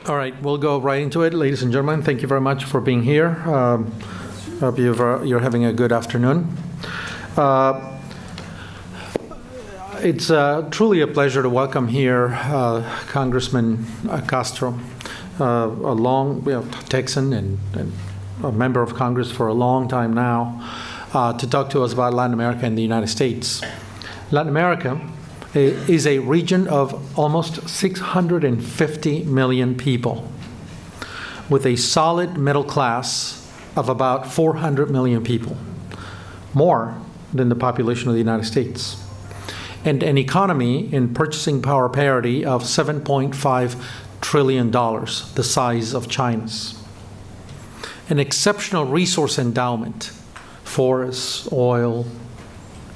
All right, we'll go right into it. Ladies and gentlemen, thank you very much for being here. Hope you're having a good afternoon. It's truly a pleasure to welcome here Congressman Castro, a Texan and a member of Congress for a long time now, to talk to us about Latin America and the United States. Latin America is a region of almost 650 million people, with a solid middle class of about 400 million people, more than the population of the United States, and an economy in purchasing power parity of $7.5 trillion, the size of China's. An exceptional resource endowment, forests, oil,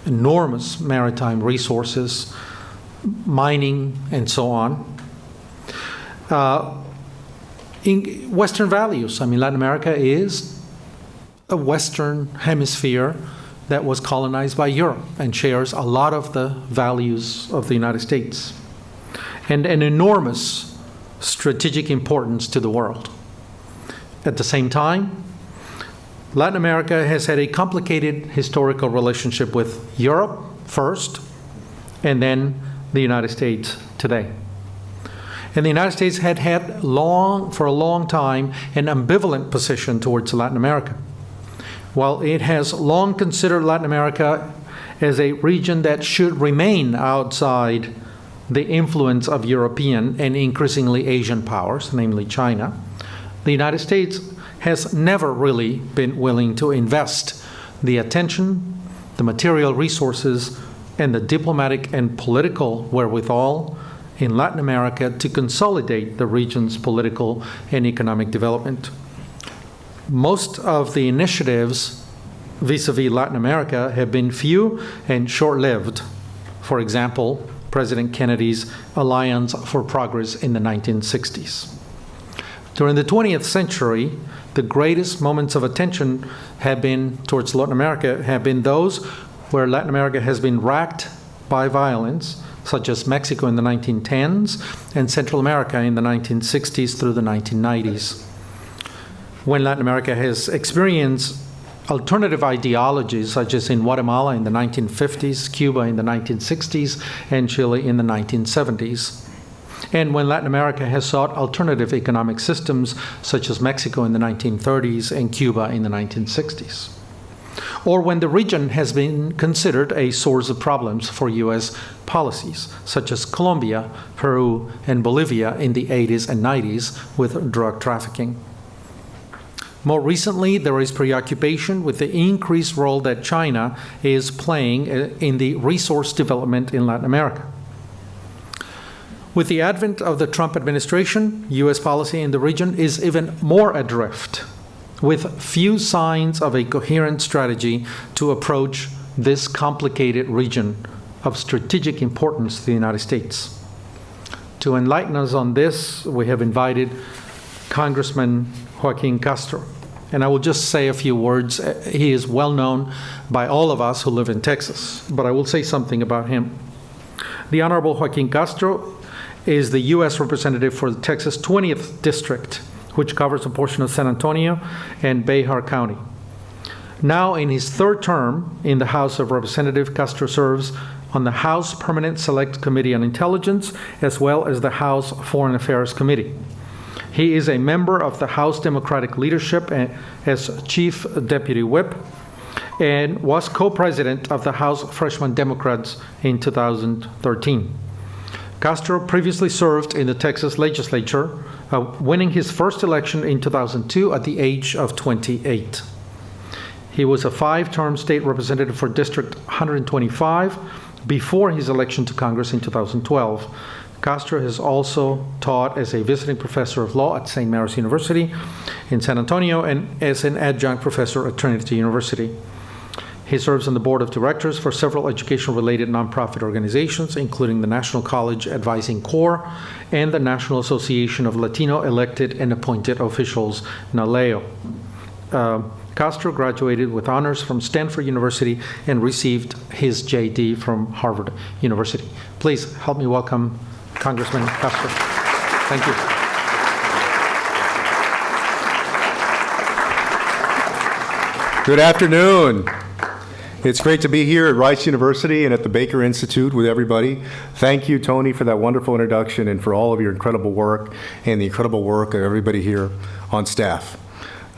enormous maritime resources, mining, and so on. In Western values, Latin America is a Western hemisphere that was colonized by Europe and shares a lot of the values of the United States, and an enormous strategic importance to the world. At the same time, Latin America has had a complicated historical relationship with Europe first, and then the United States today. And the United States had for a long time an ambivalent position towards Latin America. While it has long considered Latin America as a region that should remain outside the influence of European and increasingly Asian powers, namely China, the United States has never really been willing to invest the attention, the material resources, and the diplomatic and political wherewithal in Latin America to consolidate the region's political and economic development. Most of the initiatives vis-a-vis Latin America have been few and short-lived. For example, President Kennedy's Alliance for Progress in the 1960s. During the 20th century, the greatest moments of attention have been towards Latin America have been those where Latin America has been racked by violence, such as Mexico in the 1910s and Central America in the 1960s through the 1990s. When Latin America has experienced alternative ideologies, such as in Guatemala in the 1950s, Cuba in the 1960s, and Chile in the 1970s. And when Latin America has sought alternative economic systems, such as Mexico in the 1930s and Cuba in the 1960s. Or when the region has been considered a source of problems for U.S. policies, such as Colombia, Peru, and Bolivia in the 80s and 90s with drug trafficking. More recently, there is preoccupation with the increased role that China is playing in the resource development in Latin America. With the advent of the Trump administration, U.S. policy in the region is even more adrift, with few signs of a coherent strategy to approach this complicated region of strategic importance to the United States. To enlighten us on this, we have invited Congressman Joaquin Castro. And I will just say a few words. He is well known by all of us who live in Texas, but I will say something about him. The Honorable Joaquin Castro is the U.S. representative for the Texas 20th District, which covers a portion of San Antonio and Behar County. Now in his third term in the House of Representatives, Castro serves on the House Permanent Select Committee on Intelligence, as well as the House Foreign Affairs Committee. He is a member of the House Democratic Leadership as Chief Deputy Whip, and was co-president of the House Freshman Democrats in 2013. Castro previously served in the Texas legislature, winning his first election in 2002 at the age of 28. He was a 5-term state representative for District 125 before his election to Congress in 2012. Castro has also taught as a visiting professor of law at St. Mary's University in San Antonio and as an adjunct professor at Trinity University. He serves on the board of directors for several education-related nonprofit organizations, including the National College Advising Corps and the National Association of Latino Elected and Appointed Officials, NALEO. Castro graduated with honors from Stanford University and received his JD from Harvard University. Please help me welcome Congressman Castro. Thank you. Good afternoon. It's great to be here at Rice University and at the Baker Institute with everybody. Thank you, Tony, for that wonderful introduction and for all of your incredible work and the incredible work of everybody here on staff.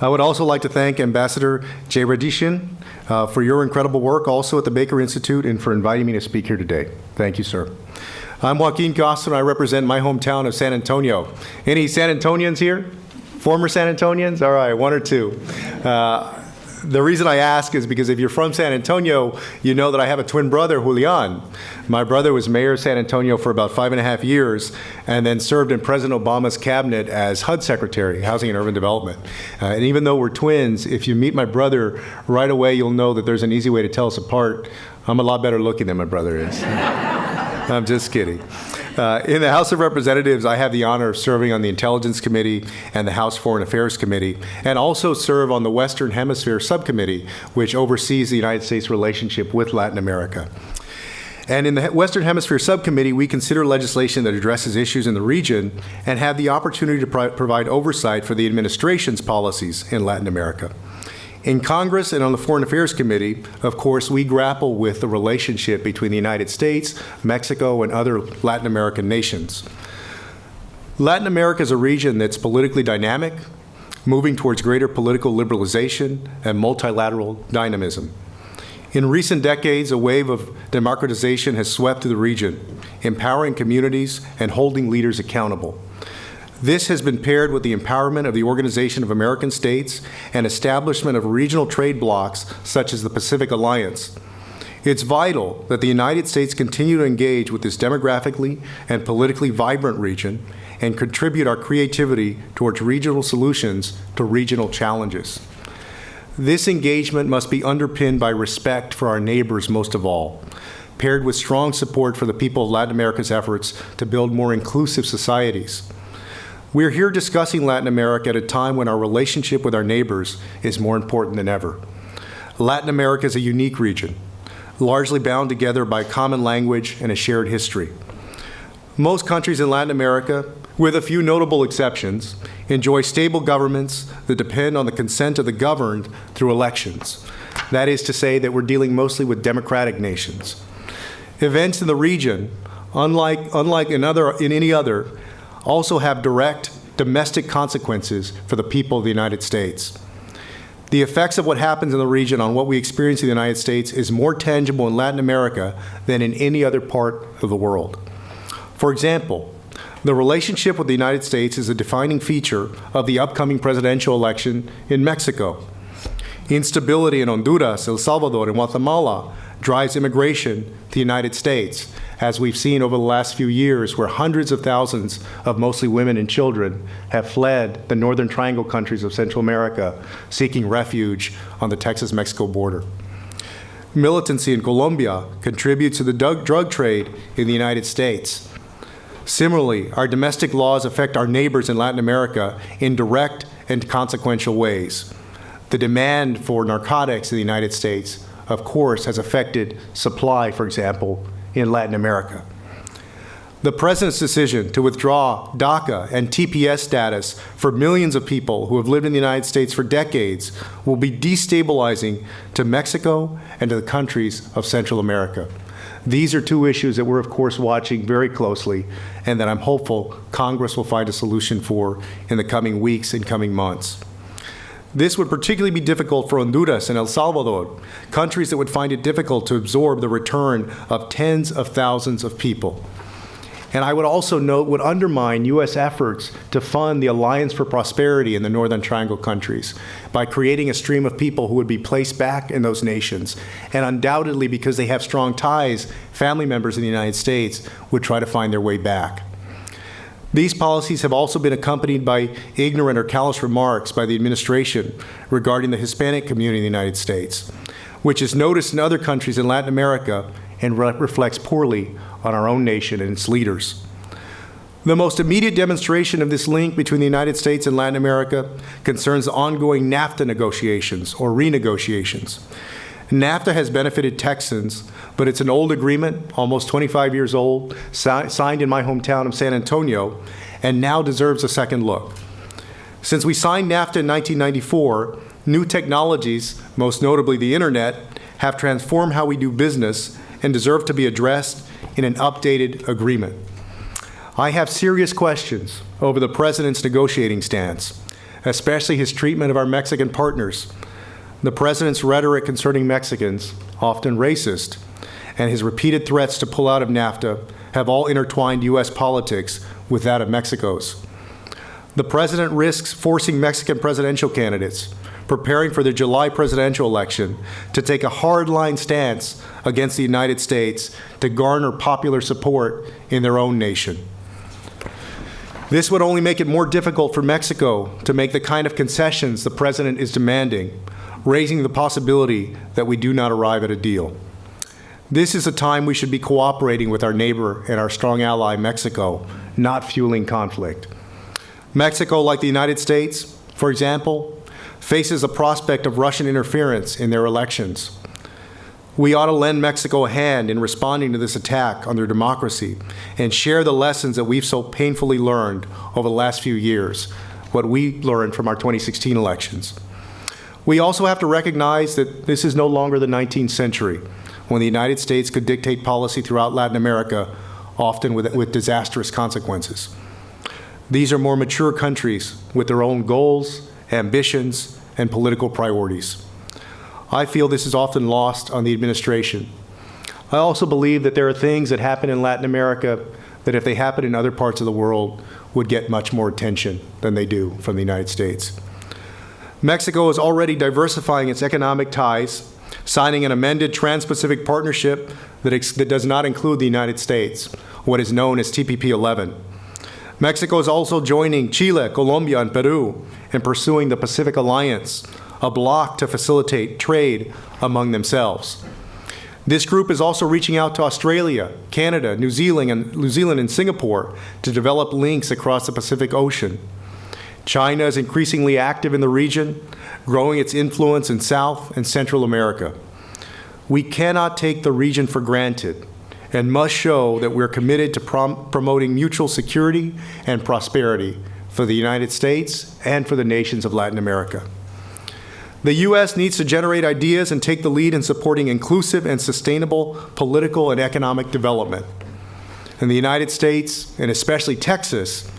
I would also like to thank Ambassador Jay Radishin for your incredible work also at the Baker Institute and for inviting me to speak here today. Thank you, sir. I'm Joaquin Castro, and I represent my hometown of San Antonio. Any San Antonians here? Former San Antonians? All right, one or two. The reason I ask is because if you're from San Antonio, you know that I have a twin brother, Julian. My brother was mayor of San Antonio for about 5.5 years and then served in President Obama's cabinet as HUD Secretary, Housing and Urban Development. And even though we're twins, if you meet my brother, right away you'll know that there's an easy way to tell us apart. I'm a lot better looking than my brother is. I'm just kidding. In the House of Representatives, I have the honor of serving on the Intelligence Committee and the House Foreign Affairs Committee, and also serve on the Western Hemisphere Subcommittee, which oversees the United States relationship with Latin America. And in the Western Hemisphere Subcommittee, we consider legislation that addresses issues in the region and have the opportunity to provide oversight for the administration's policies in Latin America. In Congress and on the Foreign Affairs Committee, of course, we grapple with the relationship between the United States, Mexico, and other Latin American nations. Latin America is a region that's politically dynamic, moving towards greater political liberalization and multilateral dynamism. In recent decades, a wave of democratization has swept through the region, empowering communities and holding leaders accountable. This has been paired with the empowerment of the Organization of American States and establishment of regional trade blocs such as the Pacific Alliance. It's vital that the United States continue to engage with this demographically and politically vibrant region and contribute our creativity towards regional solutions to regional challenges. This engagement must be underpinned by respect for our neighbors most of all, paired with strong support for the people of Latin America's efforts to build more inclusive societies. We're here discussing Latin America at a time when our relationship with our neighbors is more important than ever. Latin America is a unique region, largely bound together by a common language and a shared history. Most countries in Latin America, with a few notable exceptions, enjoy stable governments that depend on the consent of the governed through elections. That is to say that we're dealing mostly with democratic nations. Events in the region, unlike in any other, also have direct domestic consequences for the people of the United States. The effects of what happens in the region on what we experience in the United States is more tangible in Latin America than in any other part of the world. For example, the relationship with the United States is a defining feature of the upcoming presidential election in Mexico. Instability in Honduras, El Salvador, and Guatemala drives immigration to the United States, as we've seen over the last few years, where hundreds of thousands of mostly women and children have fled the Northern Triangle countries of Central America, seeking refuge on the Texas-Mexico border. Militancy in Colombia contributes to the drug trade in the United States. Similarly, our domestic laws affect our neighbors in Latin America in direct and consequential ways. The demand for narcotics in the United States, of course, has affected supply, for example, in Latin America. The President's decision to withdraw Daca and TPS status for millions of people who have lived in the United States for decades will be destabilizing to Mexico and to the countries of Central America. These are two issues that we're, of course, watching very closely and that I'm hopeful Congress will find a solution for in the coming weeks and coming months. This would particularly be difficult for Honduras and El Salvador, countries that would find it difficult to absorb the return of tens of thousands of people. And I would also note would undermine U.S. efforts to fund the Alliance for Prosperity in the Northern Triangle countries by creating a stream of people who would be placed back in those nations. And undoubtedly, because they have strong ties, family members in the United States would try to find their way back. These policies have also been accompanied by ignorant or callous remarks by the administration regarding the Hispanic community in the United States, which is noticed in other countries in Latin America and reflects poorly on our own nation and its leaders. The most immediate demonstration of this link between the United States and Latin America concerns the ongoing Nafta negotiations or renegotiations. NAFTA has benefited Texans, but it's an old agreement, almost 25 years old, signed in my hometown of San Antonio, and now deserves a second look. Since we signed NAFTA in 1994, New technologies, most notably the internet, have transformed how we do business and deserve to be addressed in an updated agreement. I have serious questions over the President's negotiating stance, especially his treatment of our Mexican partners. The President's rhetoric concerning Mexicans, often racist, and his repeated threats to pull out of NAFTA have all intertwined U.S. politics with that of Mexico's. The President risks forcing Mexican presidential candidates preparing for the July presidential election to take a hardline stance against the United States to garner popular support in their own nation. This would only make it more difficult for Mexico to make the kind of concessions the President is demanding, raising the possibility that we do not arrive at a deal. This is a time we should be cooperating with our neighbor and our strong ally, Mexico, not fueling conflict. Mexico, like the United States, for example, faces a prospect of Russian interference in their elections. We ought to lend Mexico a hand in responding to this attack on their democracy and share the lessons that we've so painfully learned over the last few years, what we learned from our 2016 elections. We also have to recognize that this is no longer the 19th century, when the United States could dictate policy throughout Latin America, often with disastrous consequences. These are more mature countries with their own goals, ambitions, and political priorities. I feel this is often lost on the administration. I also believe that there are things that happen in Latin America that if they happen in other parts of the world would get much more attention than they do from the United States. Mexico is already diversifying its economic ties, signing an amended Trans-Pacific Partnership that does not include the United States, what is known as TPP-11. Mexico is also joining Chile, Colombia, and Peru in pursuing the Pacific Alliance, a bloc to facilitate trade among themselves. This group is also reaching out to Australia, Canada, New Zealand, and Singapore to develop links across the Pacific Ocean. China is increasingly active in the region, growing its influence in South and Central America. We cannot take the region for granted and must show that we're committed to promoting mutual security and prosperity for the United States and for the nations of Latin America. The U.S. needs to generate ideas and take the lead in supporting inclusive and sustainable political and economic development. And the United States, and especially Texas,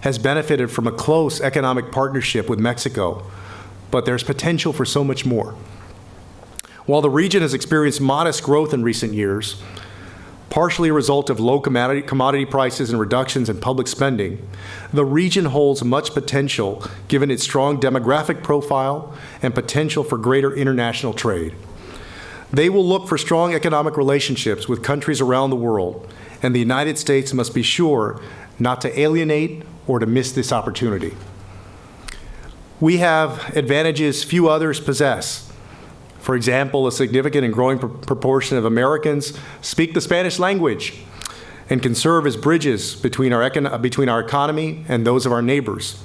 has benefited from a close economic partnership with Mexico, but there's potential for so much more. While the region has experienced modest growth in recent years, partially a result of low commodity prices and reductions in public spending, the region holds much potential given its strong demographic profile and potential for greater international trade. They will look for strong economic relationships with countries around the world, and the United States must be sure not to alienate or to miss this opportunity. We have advantages few others possess. For example, a significant and growing proportion of Americans speak the Spanish language and can serve as bridges between our economy and those of our neighbors.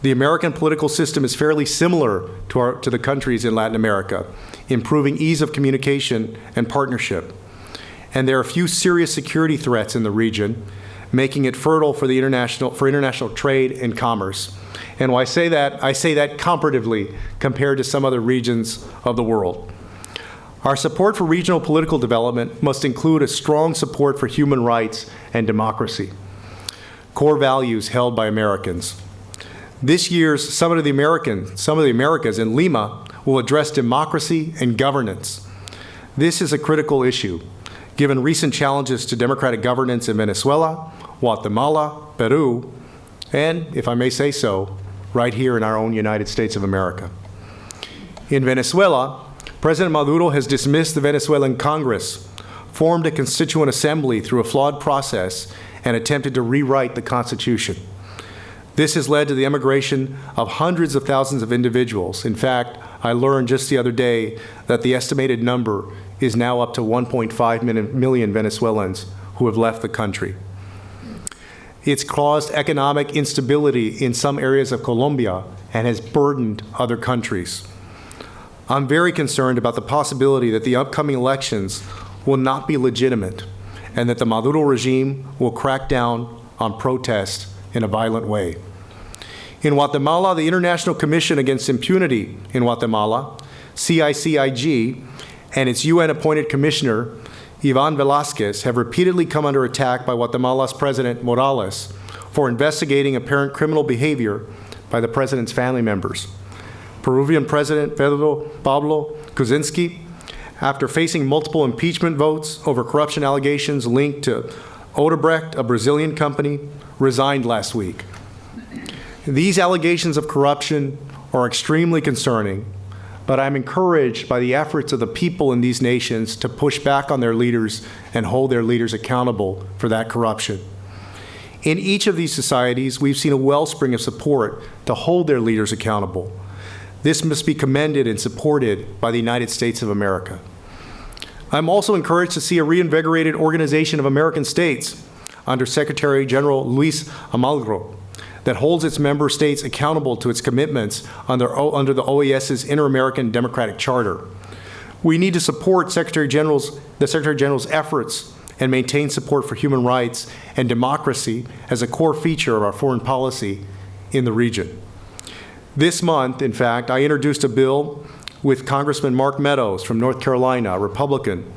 The American political system is fairly similar to the countries in Latin America, improving ease of communication and partnership. And there are few serious security threats in the region, making it fertile for international trade and commerce. And when I say that comparatively compared to some other regions of the world. Our support for regional political development must include a strong support for human rights and democracy, core values held by Americans. This year's Summit of the Americas in Lima will address democracy and governance. This is a critical issue, given recent challenges to democratic governance in Venezuela, Guatemala, Peru, and, if I may say so, right here in our own United States of America. In Venezuela, President Maduro has dismissed the Venezuelan Congress, formed a constituent assembly through a flawed process, and attempted to rewrite the Constitution. This has led to the emigration of hundreds of thousands of individuals. In fact, I learned just the other day that the estimated number is now up to 1.5 million Venezuelans who have left the country. It's caused economic instability in some areas of Colombia and has burdened other countries. I'm very concerned about the possibility that the upcoming elections will not be legitimate and that the Maduro regime will crack down on protest in a violent way. In Guatemala, the International Commission Against Impunity in Guatemala, CICIG, and its UN-appointed commissioner, Ivan Velazquez, have repeatedly come under attack by Guatemala's President Morales for investigating apparent criminal behavior by the president's family members. Peruvian President Pablo Kuczynski, after facing multiple impeachment votes over corruption allegations linked to Odebrecht, a Brazilian company, resigned last week. These allegations of corruption are extremely concerning, but I'm encouraged by the efforts of the people in these nations to push back on their leaders and hold their leaders accountable for that corruption. In each of these societies, we've seen a wellspring of support to hold their leaders accountable. This must be commended and supported by the United States of America. I'm also encouraged to see a reinvigorated Organization of American States under Secretary General Luis Almagro that holds its member states accountable to its commitments under the OAS's Inter-American Democratic Charter. We need to support the Secretary General's efforts and maintain support for human rights and democracy as a core feature of our foreign policy in the region. This month, in fact, I introduced a bill with Congressman Mark Meadows from North Carolina, a Republican.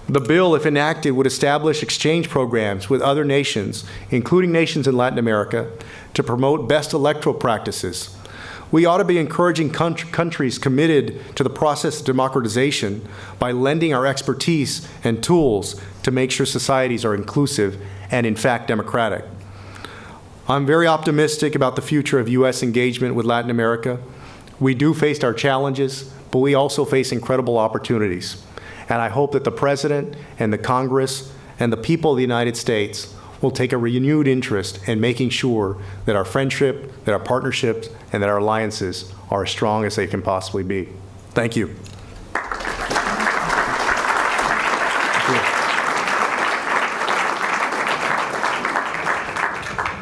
The bill, if enacted, would establish exchange programs with other nations, including nations in Latin America, to promote best electoral practices. We ought to be encouraging countries committed to the process of democratization by lending our expertise and tools to make sure societies are inclusive and, in fact, democratic. I'm very optimistic about the future of U.S. engagement with Latin America. We do face our challenges, but we also face incredible opportunities. And I hope that the President and the Congress and the people of the United States will take a renewed interest in making sure that our friendship, that our partnerships, and that our alliances are as strong as they can possibly be. Thank you.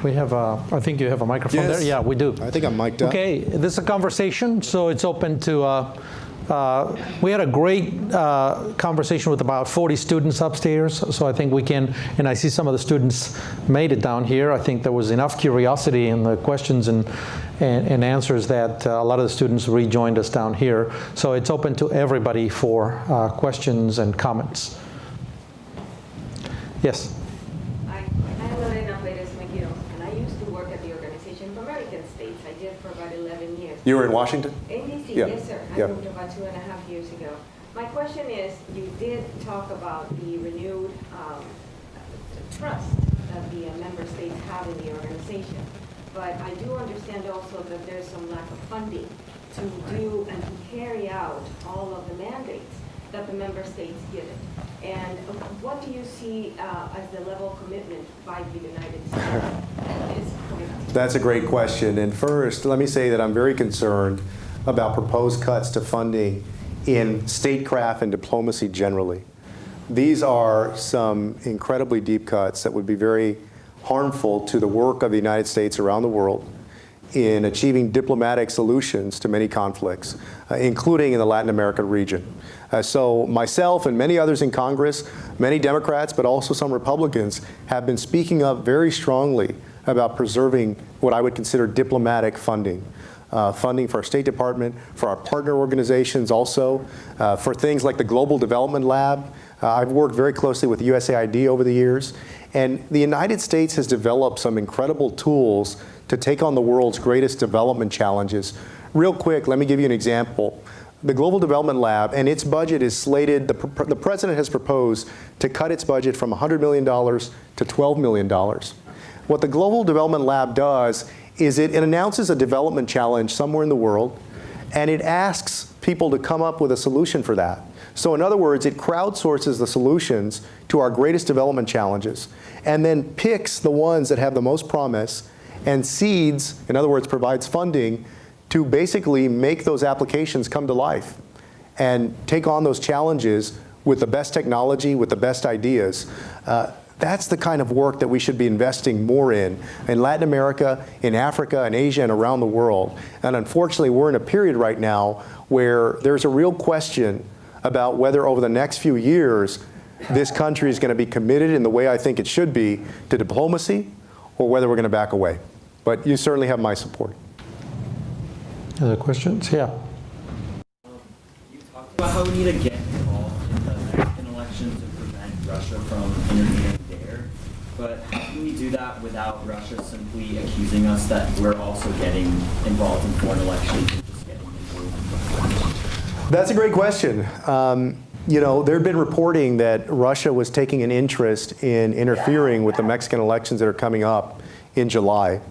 We have, I think you have a microphone there. Yeah, we do. I think I'm mic'd up. Okay, this is a conversation, so it's open to, we had a great conversation with about 40 students upstairs, so I think we can, and I see some of the students made it down here. I think there was enough curiosity in the questions and answers that a lot of the students rejoined us down here. So it's open to everybody for questions and comments. Yes? You were in Washington? In D.C., Yeah. yes, sir. I moved about 2.5 years ago. My question is, you did talk about the renewed trust that the member states have in the organization, but I do understand also that there's some lack of funding to do and to carry out all of the mandates that the member states give it. And what do you see as the level of commitment by the United States? That's a great question. And first, let me say that I'm very concerned about proposed cuts to funding in statecraft and diplomacy generally. These are some incredibly deep cuts that would be very harmful to the work of the United States around the world in achieving diplomatic solutions to many conflicts, including in the Latin American region. So myself and many others in Congress, many Democrats, but also some Republicans, have been speaking up very strongly about preserving what I would consider diplomatic funding. Funding for our State Department, for our partner organizations also, for things like the Global Development Lab. I've worked very closely with USAID over the years, and the United States has developed some incredible tools to take on the world's greatest development challenges. Real quick, let me give you an example. The Global Development Lab and its budget is slated, the President has proposed to cut its budget from $100 million to $12 million. What the Global Development Lab does is it announces a development challenge somewhere in the world, and it asks people to come up with a solution for that. So in other words, it crowdsources the solutions to our greatest development challenges, and then picks the ones that have the most promise, and seeds, in other words, provides funding to basically make those applications come to life and take on those challenges with the best technology, with the best ideas. That's the kind of work that we should be investing more in Latin America, in Africa, in Asia, and around the world. And unfortunately, we're in a period right now where there's a real question about whether over the next few years, this country is going to be committed in the way I think it should be to diplomacy, or whether we're going to back away. But you certainly have my support. Other questions? Yeah. You talked about how we need to get involved in the Mexican elections to prevent Russia from intervening there. But how can we do that without Russia simply accusing us that we're also getting involved in foreign elections and just getting involved? That's a great question. You know, there had been reporting that Russia was taking an interest in interfering with the Mexican elections that are coming up in July.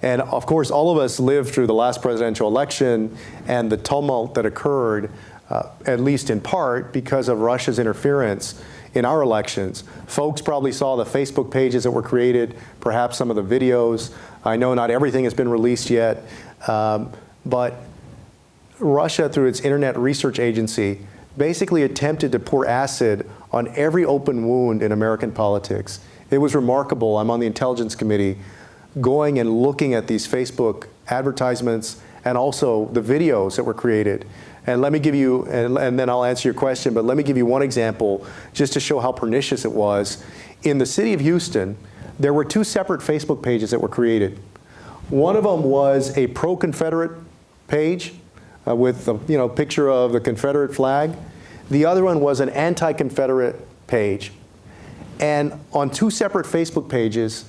And of course, all of us lived through the last presidential election and the tumult that occurred, at least in part, because of Russia's interference in our elections. Folks probably saw the Facebook pages that were created, perhaps some of the videos. I know not everything has been released yet, but Russia, through its Internet Research Agency, basically attempted to pour acid on every open wound in American politics. It was remarkable. I'm on the Intelligence Committee, going and looking at these Facebook advertisements and also the videos that were created. And let me give you, and then I'll answer your question, but let me give you one example just to show how pernicious it was. In the city of Houston, there were two separate Facebook pages that were created. One of them was a pro-Confederate page with a picture of the Confederate flag. The other one was an anti-Confederate page. And on two separate Facebook pages,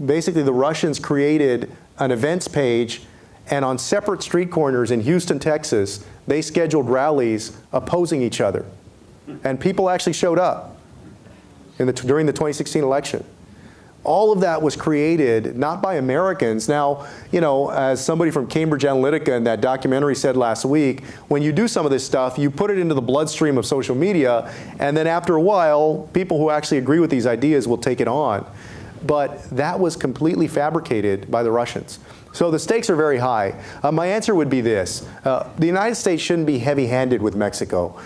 basically the Russians created an events page, and on separate street corners in Houston, Texas, they scheduled rallies opposing each other. And people actually showed up during the 2016 election. All of that was created not by Americans. Now, you know, as somebody from Cambridge Analytica in that documentary said last week, when you do some of this stuff, you put it into the bloodstream of social media, and then after a while, people who actually agree with these ideas will take it on. But that was completely fabricated by the Russians. So the stakes are very high. My answer would be this. The United States shouldn't be heavy-handed with Mexico.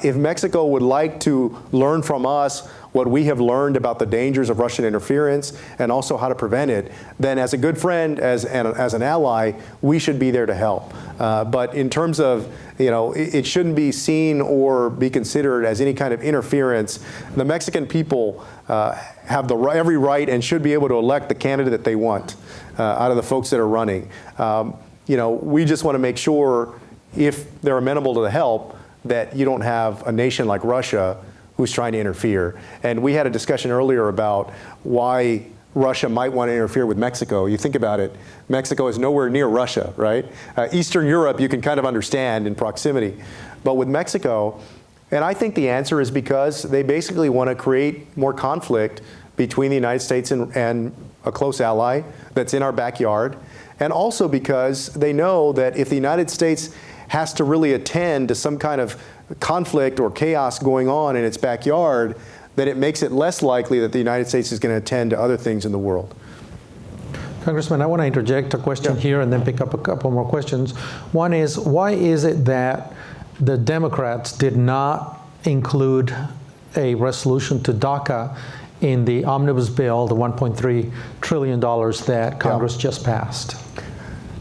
If Mexico would like to learn from us what we have learned about the dangers of Russian interference and also how to prevent it, then as a good friend, as an ally, we should be there to help. But in terms of, you know, it shouldn't be seen or be considered as any kind of interference. The Mexican people have every right and should be able to elect the candidate that they want out of the folks that are running. You know, we just want to make sure, if they're amenable to the help, that you don't have a nation like Russia who's trying to interfere. And we had a discussion earlier about why Russia might want to interfere with Mexico. You think about it, Mexico is nowhere near Russia, right? Eastern Europe you can kind of understand in proximity. But with Mexico, and I think the answer is because they basically want to create more conflict between the United States and a close ally that's in our backyard, and also because they know that if the United States has to really attend to some kind of conflict or chaos going on in its backyard, then it makes it less likely that the United States is going to attend to other things in the world. Congressman, I want to interject a question here and then pick up a couple more questions. One is, why is it that the Democrats did not include a resolution to Daca in the Omnibus bill, the $1.3 trillion that Congress just passed?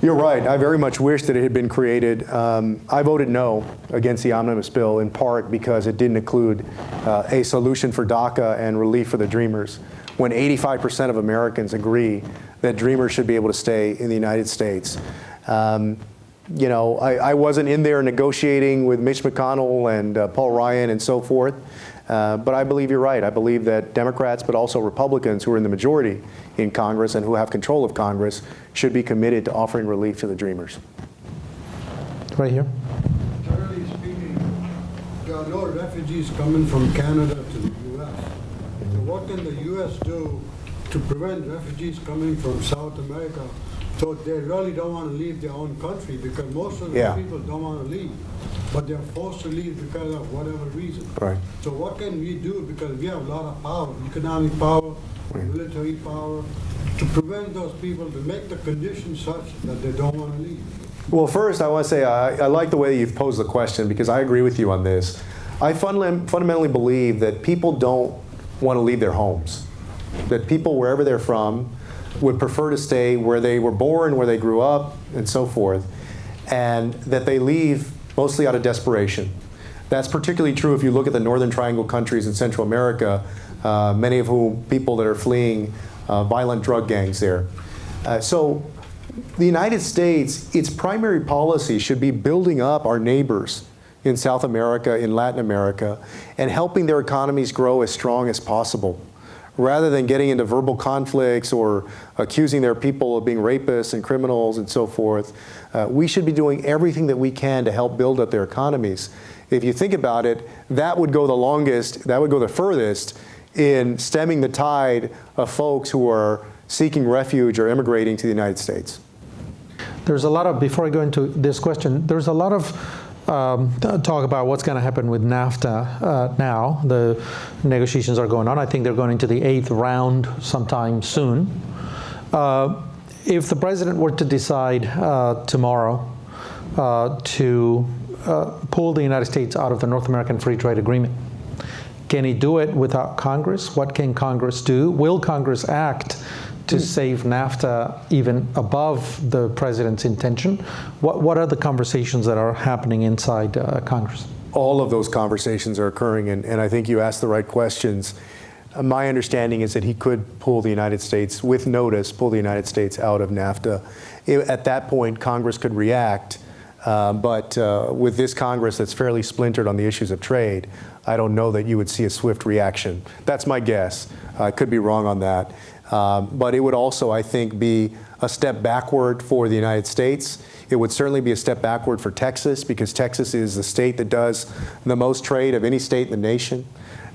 You're right. I very much wish that it had been created. I voted no against the Omnibus bill in part because it didn't include a solution for Daca and relief for the Dreamers, when 85% of Americans agree that Dreamers should be able to stay in the United States. You know, I wasn't in there negotiating with Mitch McConnell and Paul Ryan and so forth, but I believe you're right. I believe that Democrats, but also Republicans who are in the majority in Congress and who have control of Congress, should be committed to offering relief to the Dreamers. Right here. Generally speaking, there are no refugees coming from Canada to the U.S. So what can the U.S. do to prevent refugees coming from South America? So they really don't want to leave their own country, because most of the people don't want to leave, but they're forced to leave because of whatever reason. Right. So what can we do? Because we have a lot of power, economic power, military power, to prevent those people, to make the conditions such that they don't want to leave. Well, first, I want to say I like the way you've posed the question, because I agree with you on this. I fundamentally believe that people don't want to leave their homes, that people, wherever they're from, would prefer to stay where they were born, where they grew up, and so forth, and that they leave mostly out of desperation. That's particularly true if you look at the Northern Triangle countries in Central America, many of whom people that are fleeing violent drug gangs there. So the United States, its primary policy should be building up our neighbors in South America, in Latin America, and helping their economies grow as strong as possible, rather than getting into verbal conflicts or accusing their people of being rapists and criminals and so forth. We should be doing everything that we can to help build up their economies. If you think about it, that would go the longest, that would go the furthest in stemming the tide of folks who are seeking refuge or immigrating to the United States. There's a lot of, before I go into this question, there's a lot of talk about what's going to happen with NAFTA now. The negotiations are going on. I think they're going into the 8th round sometime soon. If the president were to decide tomorrow to pull the United States out of the North American Free Trade Agreement, can he do it without Congress? What can Congress do? Will Congress act to save NAFTA even above the president's intention? What are the conversations that are happening inside Congress? All of those conversations are occurring, and I think you asked the right questions. My understanding is that he could pull the United States, with notice, pull the United States out of NAFTA. At that point, Congress could react, but with this Congress that's fairly splintered on the issues of trade, I don't know that you would see a swift reaction. That's my guess. I could be wrong on that. But it would also, I think, be a step backward for the United States. It would certainly be a step backward for Texas, because Texas is the state that does the most trade of any state in the nation.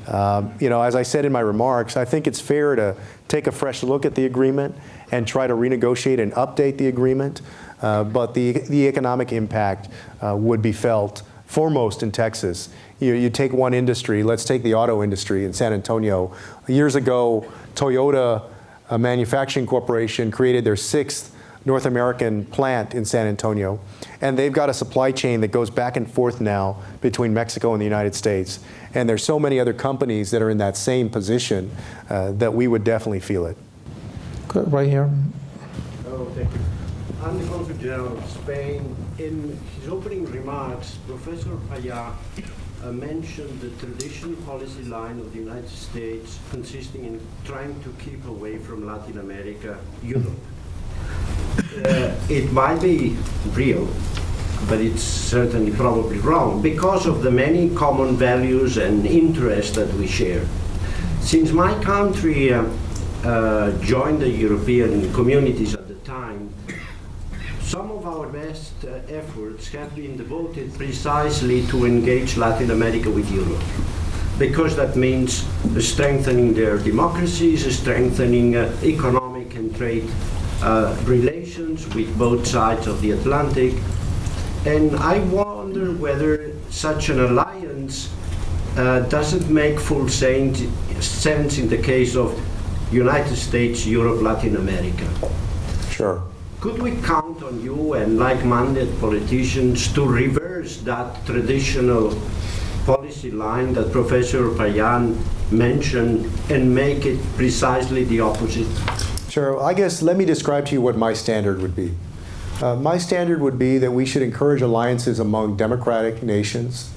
As I said in my remarks, I think it's fair to take a fresh look at the agreement and try to renegotiate and update the agreement. But the economic impact would be felt foremost in Texas. You take one industry, let's take the auto industry in San Antonio. Years ago, Toyota Manufacturing Corporation created their 6th North American plant in San Antonio. And they've got a supply chain that goes back and forth now between Mexico and the United States. And there's so many other companies that are in that same position that we would definitely feel it. Good, right here. Oh, thank you. I'm the Consul General of Spain. In his opening remarks, Professor Paya mentioned the traditional policy line of the United States consisting in trying to keep away from Latin America, Europe. It might be real, but it's certainly probably wrong because of the many common values and interests that we share. Since my country joined the European communities at the time, some of our best efforts have been devoted precisely to engage Latin America with Europe, because that means strengthening their democracies, strengthening economic and trade relations with both sides of the Atlantic. And I wonder whether such an alliance doesn't make full sense in the case of United States, Europe, Latin America. Sure. Could we count on you and like-minded politicians to reverse that traditional policy line that Professor Payan mentioned and make it precisely the opposite? Sure. I guess let me describe to you what my standard would be. My standard would be that we should encourage alliances among democratic nations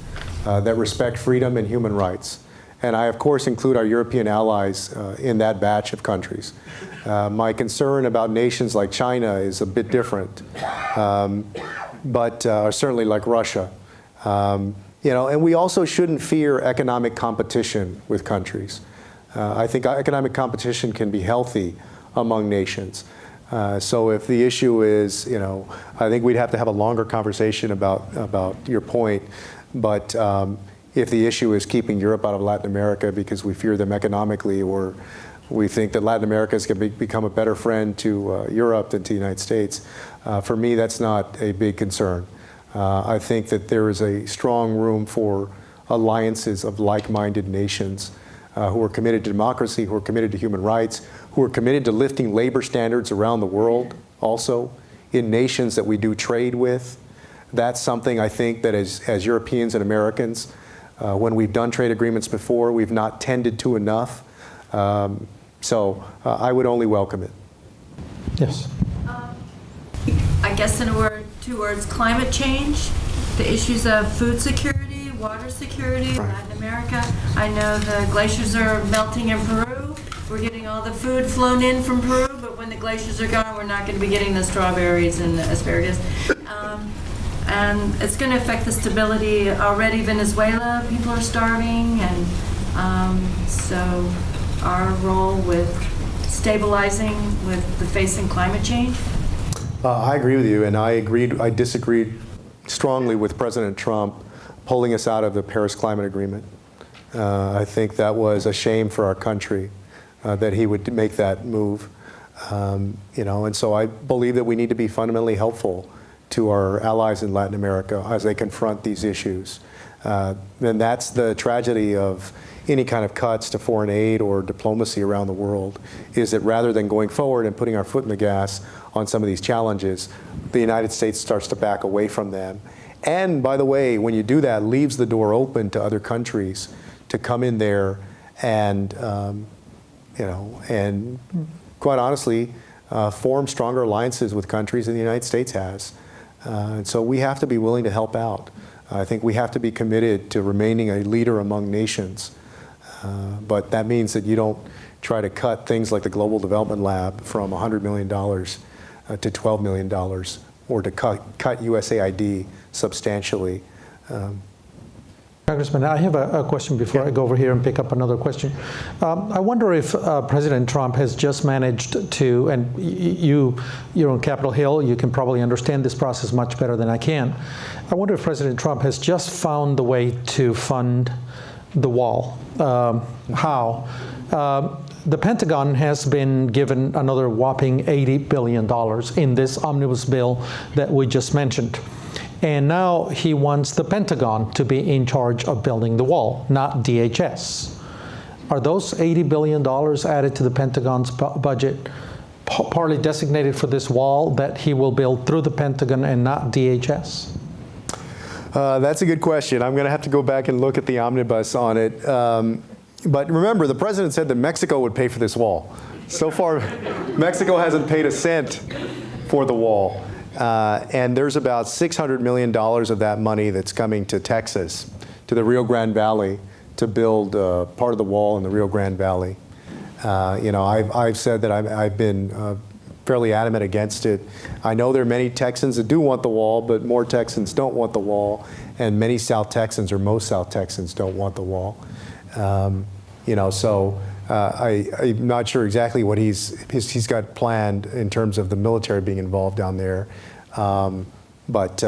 that respect freedom and human rights. And I, of course, include our European allies in that batch of countries. My concern about nations like China is a bit different, but certainly like Russia. And we also shouldn't fear economic competition with countries. I think economic competition can be healthy among nations. So if the issue is, I think we'd have to have a longer conversation about your point, but if the issue is keeping Europe out of Latin America because we fear them economically, or we think that Latin America is going to become a better friend to Europe than to the United States, for me, that's not a big concern. I think that there is a strong room for alliances of like-minded nations who are committed to democracy, who are committed to human rights, who are committed to lifting labor standards around the world also in nations that we do trade with. That's something I think that as Europeans and Americans, when we've done trade agreements before, we've not tended to enough. So I would only welcome it. Yes. I guess in two words, climate change, the issues of food security, water security, Latin America. I know the glaciers are melting in Peru. We're getting all the food flown in from Peru, but when the glaciers are gone, we're not going to be getting the strawberries and the asparagus. And it's going to affect the stability. Already Venezuela, people are starving, and so our role with stabilizing with the facing climate change. I agree with you, and I disagreed strongly with President Trump pulling us out of the Paris Climate Agreement. I think that was a shame for our country that he would make that move. And so I believe that we need to be fundamentally helpful to our allies in Latin America as they confront these issues. And that's the tragedy of any kind of cuts to foreign aid or diplomacy around the world, is that rather than going forward and putting our foot in the gas on some of these challenges, the United States starts to back away from them. And by the way, when you do that, leaves the door open to other countries to come in there and, and quite honestly, form stronger alliances with countries than the United States has. And so we have to be willing to help out. I think we have to be committed to remaining a leader among nations. But that means that you don't try to cut things like the Global Development Lab from $100 million to $12 million, or to cut USAID substantially. Congressman, I have a question before I go over here and pick up another question. I wonder if President Trump has just managed to, and you're on Capitol Hill, you can probably understand this process much better than I can. I wonder if President Trump has just found the way to fund the wall. How? The Pentagon has been given another whopping $80 billion in this omnibus bill that we just mentioned. And now he wants the Pentagon to be in charge of building the wall, not DHS. Are those $80 billion added to the Pentagon's budget partly designated for this wall that he will build through the Pentagon and not DHS? That's a good question. I'm going to have to go back and look at the omnibus on it. But remember, the president said that Mexico would pay for this wall. So far, Mexico hasn't paid a cent for the wall. And there's about $600 million of that money that's coming to Texas, to the Rio Grande Valley, to build part of the wall in the Rio Grande Valley. I've said that I've been fairly adamant against it. I know there are many Texans that do want the wall, but more Texans don't want the wall, and many South Texans, or most South Texans, don't want the wall. So I'm not sure exactly what he's got planned in terms of the military being involved down there. But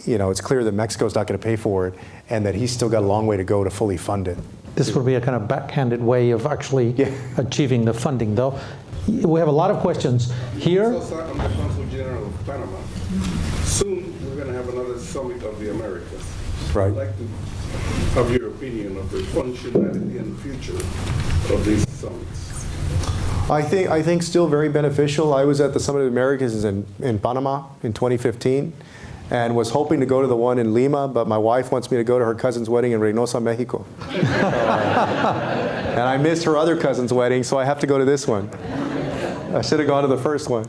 it's clear that Mexico's not going to pay for it, and that he's still got a long way to go to fully fund it. This would be a kind of backhanded way of actually achieving the funding, though. We have a lot of questions here. I'm the Consul General of Panama. Soon we're going to have another summit of the Americas. Right. I'd like to have your opinion of the functionality and future of these summits. I think still very beneficial. I was at the Summit of the Americas in Panama in 2015, and was hoping to go to the one in Lima, but my wife wants me to go to her cousin's wedding in Reynosa, Mexico. And I missed her other cousin's wedding, so I have to go to this one. I should have gone to the first one.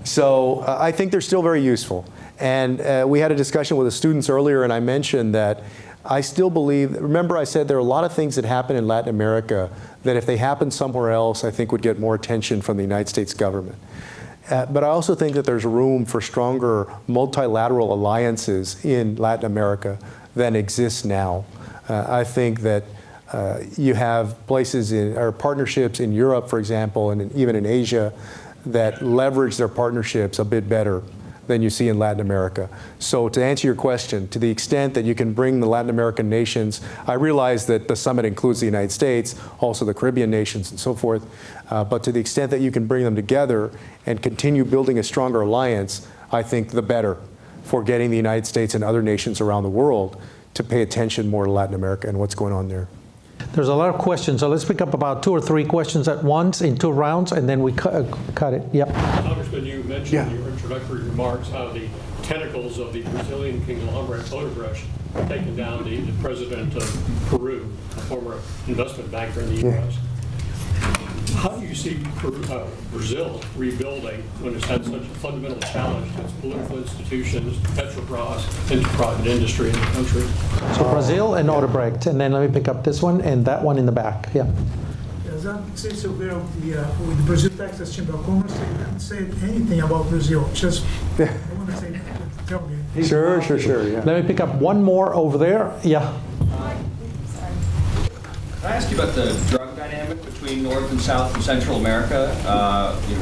So I think they're still very useful. And we had a discussion with the students earlier, and I mentioned that I still believe, remember I said there are a lot of things that happen in Latin America that if they happen somewhere else, I think would get more attention from the United States government. But I also think that there's room for stronger multilateral alliances in Latin America than exists now. I think that you have places or partnerships in Europe, for example, and even in Asia, that leverage their partnerships a bit better than you see in Latin America. So to answer your question, to the extent that you can bring the Latin American nations, I realize that the summit includes the United States, also the Caribbean nations and so forth, but to the extent that you can bring them together and continue building a stronger alliance, I think the better for getting the United States and other nations around the world to pay attention more to Latin America and what's going on there. There's a lot of questions, so let's pick up about 2 or 3 questions at once in 2 rounds, and then we cut it. Yep. Congressman, you mentioned in your introductory remarks how the tentacles of the Brazilian conglomerate Odebrecht have taken down the president of Peru, a former investment banker in the U.S. How do you see Brazil rebuilding when it's had such a fundamental challenge to its political institutions, Petrobras, and to private industry in the country? So Brazil and Odebrecht, and then let me pick up this one and that one in the back. Yeah. Yes, was on State Surveyor with the Brazil Texas Chamber of Commerce. They didn't say anything about Brazil. Just, I want to say, tell me. Sure, yeah. Let me pick up one more over there. Yeah. Can I ask you about the drug dynamic between North and South and Central America?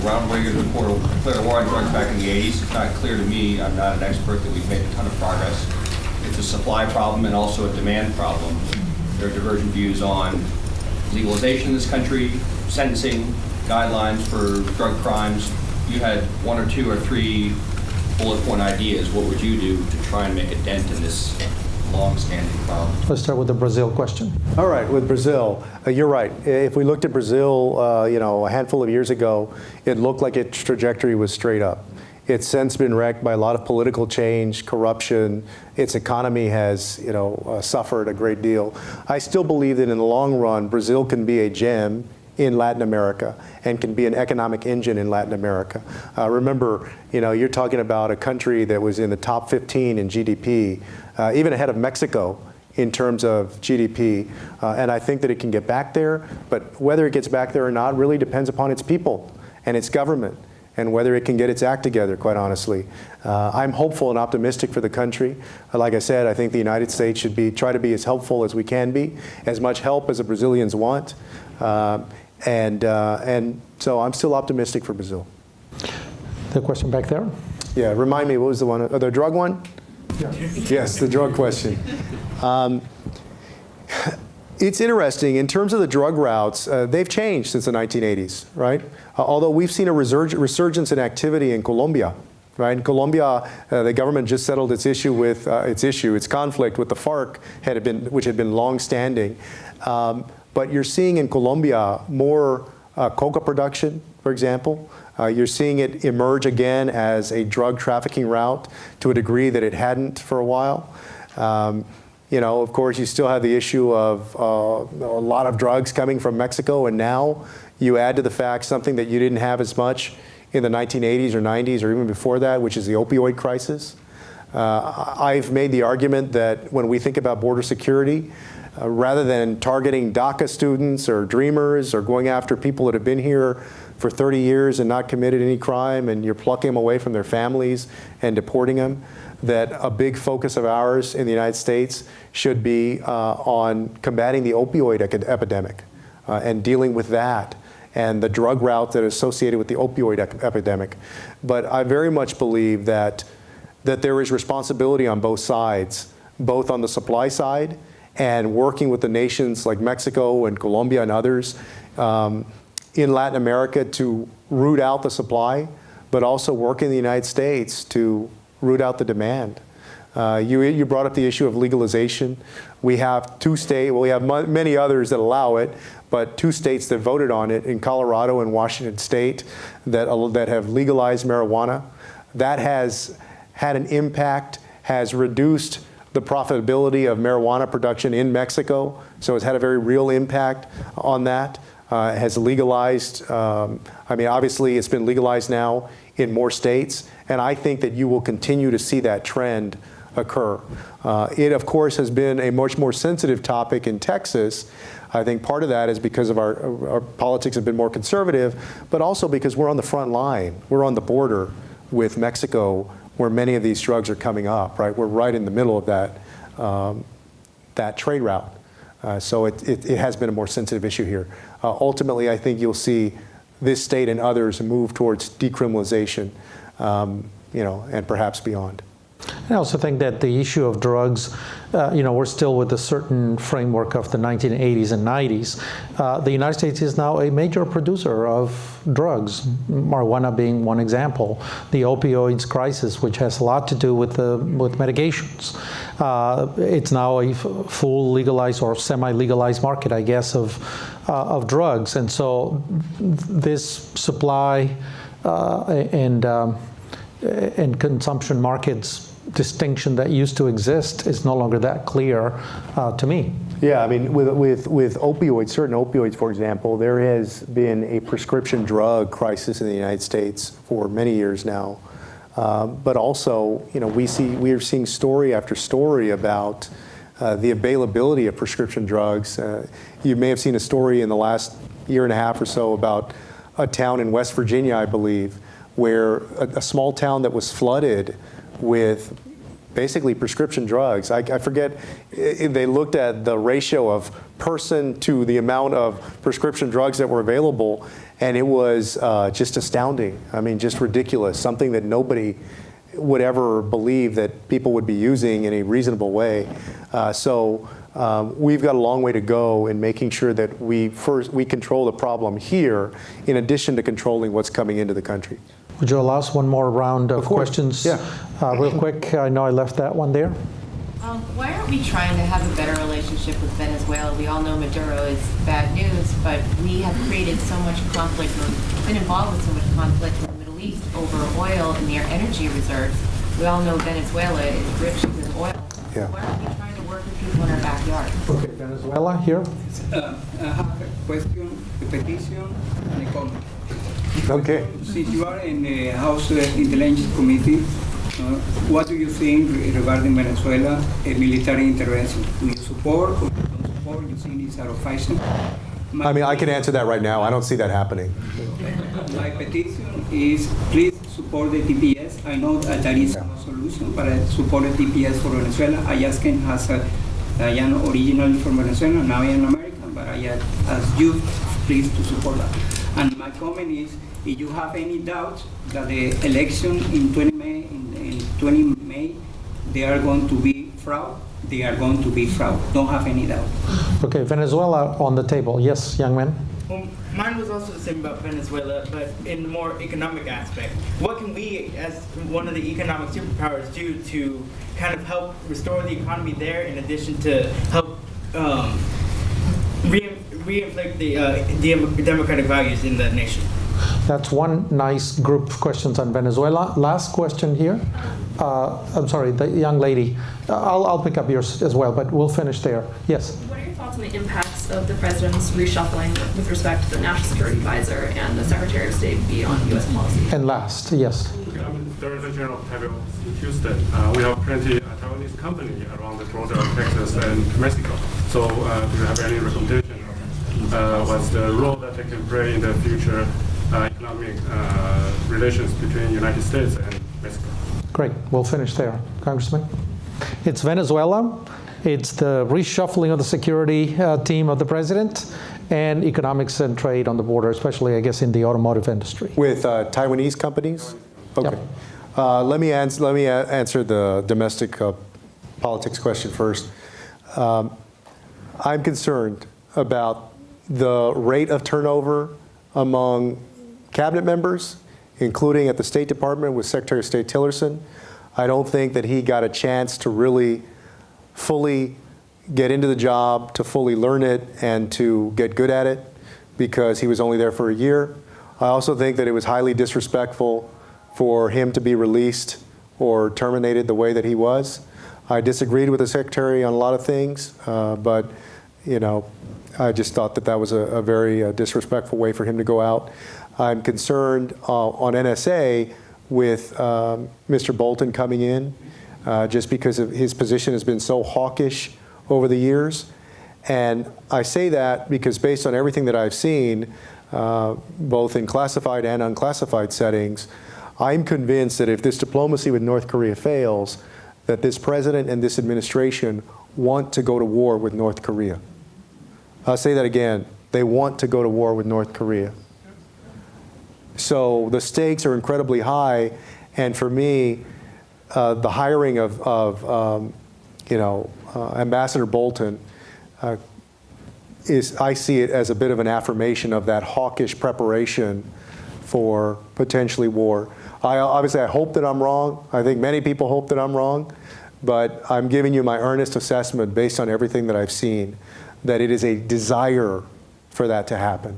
Ronald Reagan declared a war on drugs back in the 80s. It's not clear to me, I'm not an expert, that we've made a ton of progress. It's a supply problem and also a demand problem. There are divergent views on legalization in this country, sentencing, guidelines for drug crimes. You had 1 or 2 or 3 bullet point ideas. What would you do to try and make a dent in this long-standing problem? Let's start with the Brazil question. All right, with Brazil, you're right. If we looked at Brazil, a handful of years ago, it looked like its trajectory was straight up. It's since been wrecked by a lot of political change, corruption. Its economy has, suffered a great deal. I still believe that in the long run, Brazil can be a gem in Latin America and can be an economic engine in Latin America. Remember, you're talking about a country that was in the top 15 in GDP, even ahead of Mexico in terms of GDP. And I think that it can get back there, but whether it gets back there or not really depends upon its people and its government, and whether it can get its act together, quite honestly. I'm hopeful and optimistic for the country. Like I said, I think the United States should try to be as helpful as we can be, as much help as the Brazilians want. And so I'm still optimistic for Brazil. The question back there? Yeah, remind me, what was the one? The drug one? Yeah. Yes, the drug question. It's interesting, in terms of the drug routes, they've changed since the 1980s, right? Although we've seen a resurgence in activity in Colombia, right? In Colombia, the government just settled its conflict with the FARC, which had been long-standing. But you're seeing in Colombia more coca production, for example. You're seeing it emerge again as a drug trafficking route to a degree that it hadn't for a while. Of course, you still have the issue of a lot of drugs coming from Mexico, and now you add to the fact something that you didn't have as much in the 1980s or 90s or even before that, which is the opioid crisis. I've made the argument that when we think about border security, rather than targeting Daca students or dreamers or going after people that have been here for 30 years and not committed any crime, and you're plucking them away from their families and deporting them, that a big focus of ours in the United States should be on combating the opioid epidemic and dealing with that and the drug route that is associated with the opioid epidemic. But I very much believe that there is responsibility on both sides, both on the supply side and working with the nations like Mexico and Colombia and others in Latin America to root out the supply, but also work in the United States to root out the demand. You brought up the issue of legalization. We have 2 states, well, we have many others that allow it, but 2 states that voted on it in Colorado and Washington State that have legalized marijuana. That has had an impact, has reduced the profitability of marijuana production in Mexico, so it's had a very real impact on that. Has legalized, obviously it's been legalized now in more states, and I think that you will continue to see that trend occur. It, of course, has been a much more sensitive topic in Texas. I think part of that is because of our politics have been more conservative, but also because we're on the front line. We're on the border with Mexico where many of these drugs are coming up, right? We're right in the middle of that trade route. So it has been a more sensitive issue here. Ultimately, I think you'll see this state and others move towards decriminalization, and perhaps beyond. I also think that the issue of drugs, we're still with a certain framework of the 1980s and 90s. The United States is now a major producer of drugs, marijuana being one example. The opioids crisis, which has a lot to do with medications. It's now a full legalized or semi-legalized market, I guess, of drugs. And so this supply and consumption markets distinction that used to exist is no longer that clear to me. Yeah, I mean, with opioids, certain opioids, for example, there has been a prescription drug crisis in the United States for many years now. But also, we are seeing story after story about the availability of prescription drugs. You may have seen a story in the last year and a half or so about a town in West Virginia, I believe, where a small town that was flooded with basically prescription drugs. I forget, they looked at the ratio of person to the amount of prescription drugs that were available, and it was just astounding. I mean, just ridiculous, something that nobody would ever believe that people would be using in a reasonable way. So we've got a long way to go in making sure that we control the problem here, in addition to controlling what's coming into the country. Would you allow us one more round of course. questions? Yeah. Real quick, I know I left that one there. Why aren't we trying to have a better relationship with Venezuela? We all know Maduro is bad news, but we have created so much conflict, or been involved with so much conflict in the Middle East over oil and their energy reserves. We all know Venezuela is rich with oil. Yeah. Why aren't we trying to work with people in our backyard? Okay, Venezuela here. I have a question, a petition, and a comment. Okay. Since you are in the House Intelligence Committee, what do you think regarding Venezuela, a military intervention? Do you support or don't support? You think it's out of fashion? I mean, I can answer that right now. I don't see that happening. My petition is please support the TPS. I know that there is no solution, but I support the TPS for Venezuela. I just came as I am originally from Venezuela, now I am American, but I ask you please to support that. And my comment is, if you have any doubt that the election in 20 May, they are going to be fraud, they are going to be fraud. Don't have any doubt. Okay, Venezuela on the table. Yes, young man. Well, mine was also the same about Venezuela, but in the more economic aspect. What can we, as one of the economic superpowers, do to kind of help restore the economy there, in addition to help reinflate the democratic values in the nation? That's one nice group of questions on Venezuela. Last question here. I'm sorry, the young lady. I'll pick up yours as well, but we'll finish there. Yes. What are your thoughts on the impacts of the president's reshuffling with respect to the National Security Advisor and the Secretary of State beyond U.S. policy? And last, yes. There is a general table in Houston. We have plenty of Taiwanese company around the border of Texas and Mexico. So do you have any recommendation of what's the role that they can play in the future economic relations between the United States and Mexico? Great. We'll finish there. Congressman? It's Venezuela. It's the reshuffling of the security team of the president, and economics and trade on the border, especially, I guess, in the automotive industry. With Taiwanese companies? Okay. Yep. Let me answer the domestic politics question first. I'm concerned about the rate of turnover among cabinet members, including at the State Department with Secretary of State Tillerson. I don't think that he got a chance to really fully get into the job, to fully learn it, and to get good at it, because he was only there for a year. I also think that it was highly disrespectful for him to be released or terminated the way that he was. I disagreed with the Secretary on a lot of things, but I just thought that that was a very disrespectful way for him to go out. I'm concerned on NSA with Mr. Bolton coming in, just because of his position has been so hawkish over the years. And I say that because based on everything that I've seen, both in classified and unclassified settings, I'm convinced that if this diplomacy with North Korea fails, that this president and this administration want to go to war with North Korea. I'll say that again. They want to go to war with North Korea. So the stakes are incredibly high, and for me, the hiring of Ambassador Bolton I see it as a bit of an affirmation of that hawkish preparation for potentially war. Obviously, I hope that I'm wrong. I think many people hope that I'm wrong, but I'm giving you my earnest assessment based on everything that I've seen, that it is a desire for that to happen.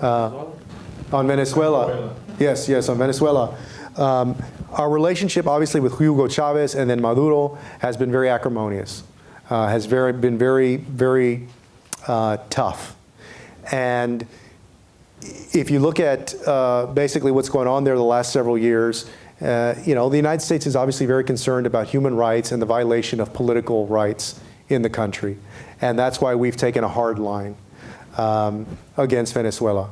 On Venezuela. Yes, on Venezuela. Our relationship, obviously, with Hugo Chavez and then Maduro has been very acrimonious, has been very, very tough. And if you look at basically what's going on there the last several years, the United States is obviously very concerned about human rights and the violation of political rights in the country. And that's why we've taken a hard line against Venezuela.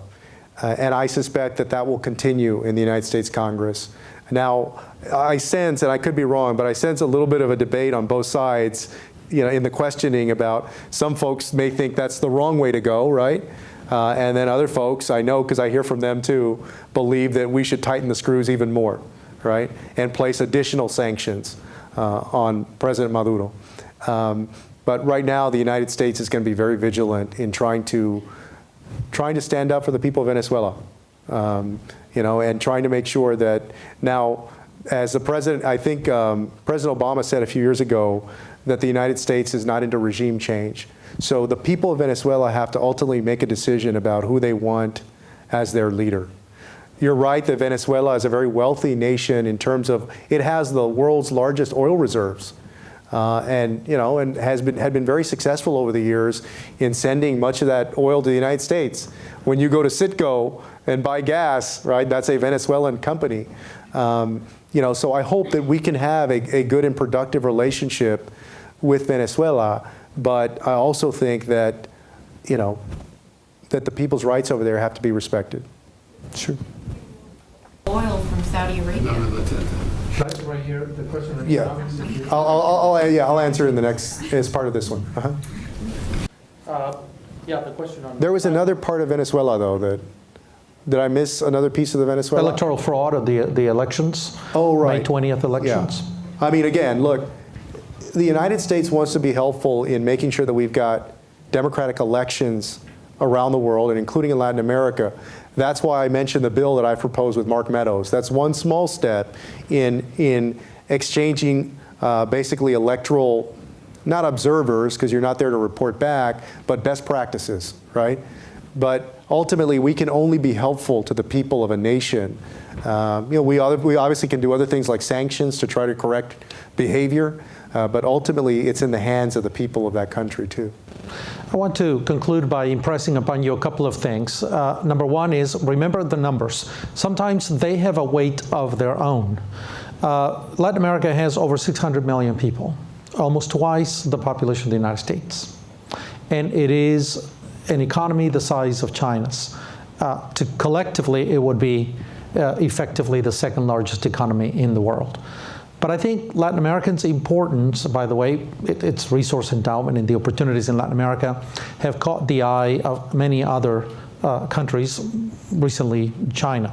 And I suspect that that will continue in the United States Congress. Now, I sense, and I could be wrong, but I sense a little bit of a debate on both sides, in the questioning about some folks may think that's the wrong way to go, right? And then other folks, I know because I hear from them too, believe that we should tighten the screws even more, right? And place additional sanctions on President Maduro. But right now, the United States is going to be very vigilant in trying to stand up for the people of Venezuela, and trying to make sure that now, as the president, I think President Obama said a few years ago that the United States is not into regime change. So the people of Venezuela have to ultimately make a decision about who they want as their leader. You're right that Venezuela is a very wealthy nation in terms of it has the world's largest oil reserves. And had been very successful over the years in sending much of that oil to the United States. When you go to Citgo and buy gas, right, that's a Venezuelan company. So I hope that we can have a good and productive relationship with Venezuela, but I also think that, that the people's rights over there have to be respected. Sure. Oil from Saudi Arabia. Right here, the question. Yeah, I'll answer in the next as part of this one. Yeah, the question on. There was another part of Venezuela though that. Did I miss another piece of the Venezuela? Electoral fraud of the elections. Oh, right. May 20th elections. Yeah. I mean, again, look, the United States wants to be helpful in making sure that we've got democratic elections around the world, and including in Latin America. That's why I mentioned the bill that I proposed with Mark Meadows. That's one small step in exchanging basically electoral, not observers, because you're not there to report back, but best practices, right? But ultimately, we can only be helpful to the people of a nation. We obviously can do other things like sanctions to try to correct behavior, but ultimately, it's in the hands of the people of that country, too. I want to conclude by impressing upon you a couple of things. Number one is, remember the numbers. Sometimes they have a weight of their own. Latin America has over 600 million people, almost twice the population of the United States. And it is an economy the size of China's. Collectively, it would be effectively the second largest economy in the world. But I think Latin Americans' importance, by the way, its resource endowment and the opportunities in Latin America have caught the eye of many other countries, recently China.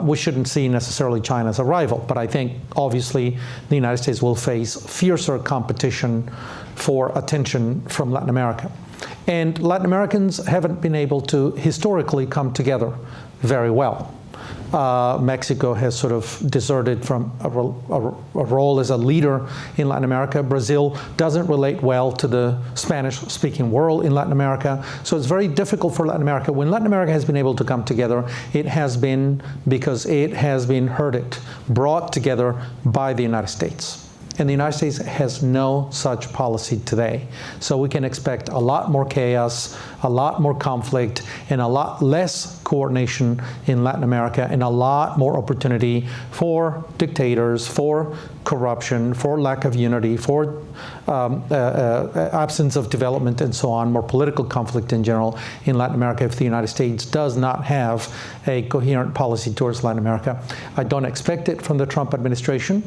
We shouldn't see necessarily China as a rival, but I think obviously the United States will face fiercer competition for attention from Latin America. And Latin Americans haven't been able to historically come together very well. Mexico has sort of deserted from a role as a leader in Latin America. Brazil doesn't relate well to the Spanish-speaking world in Latin America. So it's very difficult for Latin America. When Latin America has been able to come together, it has been because it has been brought together by the United States. And the United States has no such policy today. So we can expect a lot more chaos, a lot more conflict, and a lot less coordination in Latin America, and a lot more opportunity for dictators, for corruption, for lack of unity, for absence of development, and so on, more political conflict in general in Latin America if the United States does not have a coherent policy towards Latin America. I don't expect it from the Trump administration.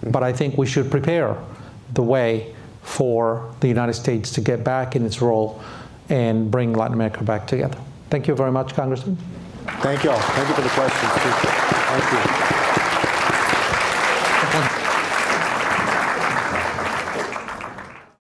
But I think we should prepare the way for the United States to get back in its role and bring Latin America back together. Thank you very much, Congressman. Thank you all. Thank you for the questions. Thank you.